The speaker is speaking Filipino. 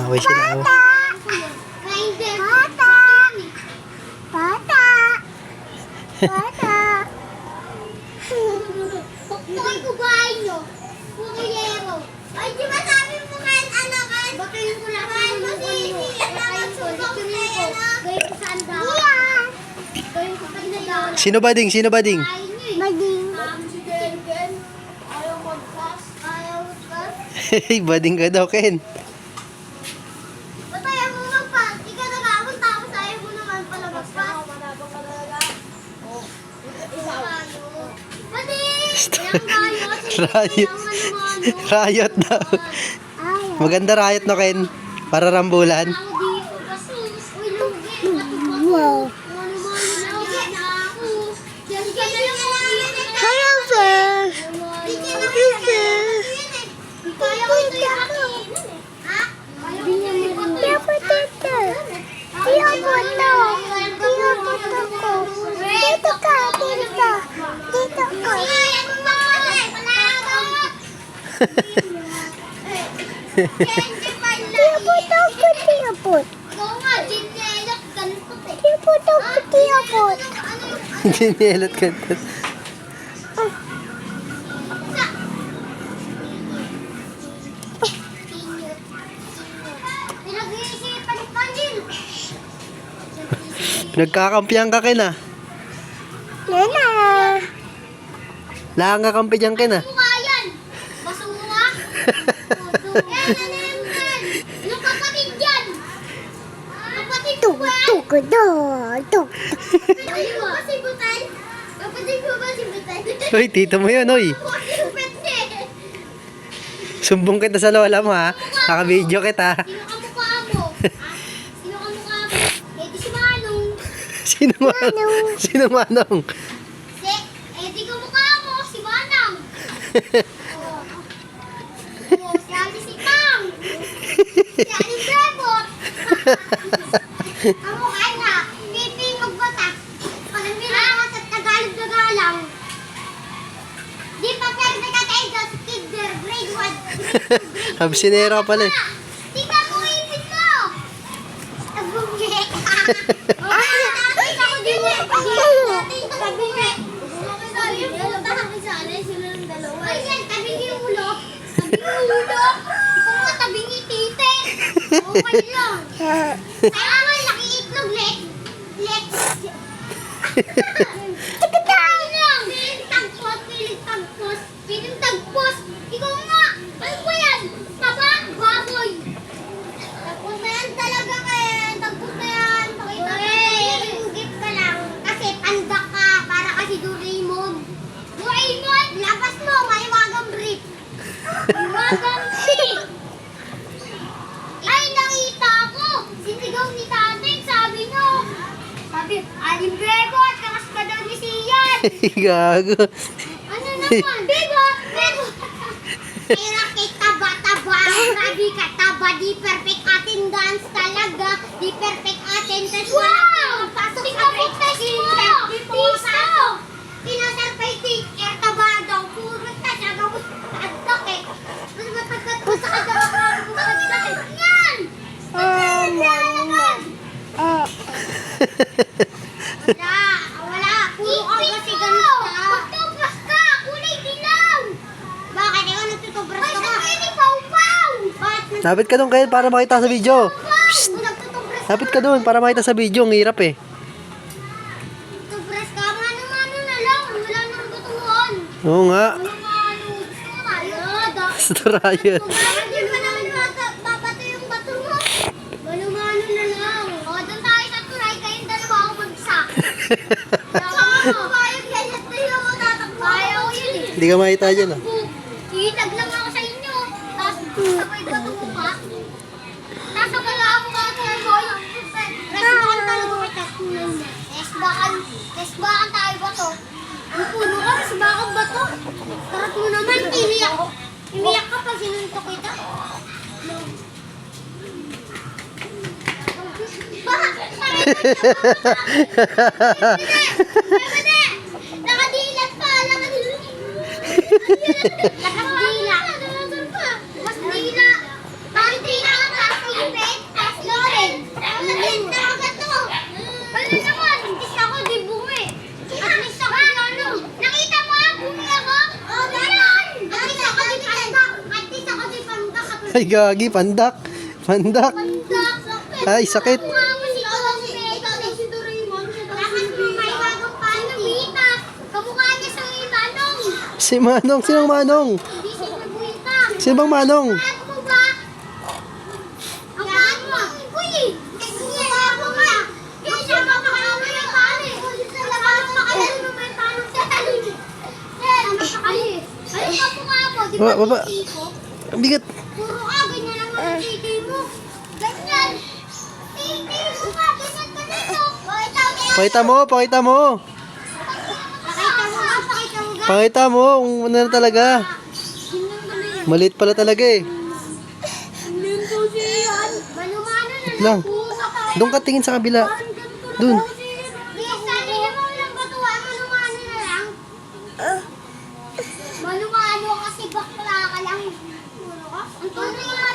Away sila. Pagkakay ko bahay nyo. Pukilero. Ay, di ba sabi mo kahit ano kan? Bakit ko lang kan? Kasi sumbong kayo na. Gawin ko saan daw? Gawin ko pag nagawa. Sino bading? Sino bading? Bading. Si Ken. Ayaw mag-pass. Ayaw mag-pass. Bading ka daw, Ken. Ba't ayaw mo mag-pass? Ikaw nag-aabot tapos ayaw mo naman pala mag-pass. Manabang ka talaga. Bading! Riot. Riot daw. Maganda riot no, Ken. Para rambulan. Wow. Hello, sir. Ginelot ka daw. Pinagkakampihan ka, Ken, ah. Lena. Laang kakampi dyan, Ken, ah. Mukha yan. Basura. Yung kapatid yan. Kapatid ko ba? Kapatid ko ba si Butay? Kapatid ko ba si Butay? Uy, tito mo yun, uy. Sumbong kita sa lola mo, ha. Naka-video kita. Sino kamukha mo? Sino kamukha mo? Eh di si Manong. Sino manong? Sino manong? Eh di kamukha mo si Manang. Si Ali si Pang. Si Ali Brebot. Kamukha na. Pipi magbata. Panamira sa Tagalog-Tagalang. Di pa pwede nakatayo sa kinder grade 1. Absinera pala, eh. Tingnan mo ipin mo! Tabungi! Nakita ko din eh! Tabungi! Sabi mo, punta kami sa alay, sila ng dalawa. Ay, yan, tabingi yung ulo! Tabingi yung ulo! Ikaw nga tabingi tite! Okay lang! Kaya nga, laki itlog, lek! Lek! Tagkatay lang! Piling tagpos! Piling tagpos! Piling tagpos! Ikaw nga! Ano ba yan? Taba? Baboy! Tagpos na yan talaga, Ken! Tagpos na yan! Pakita mo! Ringgit ka lang! Kasi panda ka! Para kasi Doraemon! Doraemon! Labas mo! Maiwagang brief! Maiwagang brief! Ay, nakita ko! Sinigaw ni tatay, sabi nyo! Sabi, Aling Brebot! Kakas ka daw ni Sian! Gago. Ano naman? Bebot! Bebot! Kaya kita taba-taba! Grabe ka taba! Di perfect attendance talaga! Di perfect attendance! Wow! Pasok sa test mo! Piso! Pinasarpay teacher! Taba daw! Puro tas! Agawos tagdak eh! Mas matagkat ko sa kadawa! Matagdak eh! Yan! Wala! Puro ka kasi ganun ka! Magtubras ka! Kulay dilaw! Bakit? Ikaw nagtutubras ka ba? Ay, sa pau-pau! Bakit? Lapit ka doon, Ken, para makita sa video. Nagtutubras Lapit ka doon, para makita sa video. Ang hirap, eh. Tubras ka? Mano-mano na lang! Wala nang butuhan! Oo nga. Mano-mano! Gusto ko tayo! Gusto riot. Hindi mo naman babato yung bato mo! Mano-mano na lang! O, doon tayo sa tulay. Kayong dalawa ako mag-isa! Bayag ganyan tayo! Tatakbo ako yun eh! Hindi ka makita dyan, ah. Itag lang ako sa inyo. Tapos sabay ba ito mukha? Tapos wala ako mga boy. Resbakan talaga may tasunan. Resbakan tayo ba to? Ang puno ka, resbakan ba to? Tarap mo naman, iniyak. Iniyak ka pag sinuntok kita. Nakadilat pa, nakadilat. Nakadila. Ay, gagi, pandak. Pandak. Ay, sakit. Kamukha niya sa Manong. Si Manong. Sinong Manong? Hindi siya nagwita. Sino bang Manong? Ano mo ba? Ang paano mo? Uy! Kaya ako nga. Kaya siya mapakalaman ng tali. Paano makalaman ng may tanong sa tali? Ano ka po nga po? Di ba Baba. titi ko? Ang bigat. Puro ka, ganyan lang ang titi mo. Ganyan. Titi mo ka, ganyan ka dito. Pakita mo, pakita mo. Pakita mo nga, pakita mo nga. Pakita mo kung ano na talaga. Maliit pala talaga eh. Manumano na Lang. Doon ka tingin sa kabila. Doon. Manumano kasi bakla ka lang. Ang tunay nga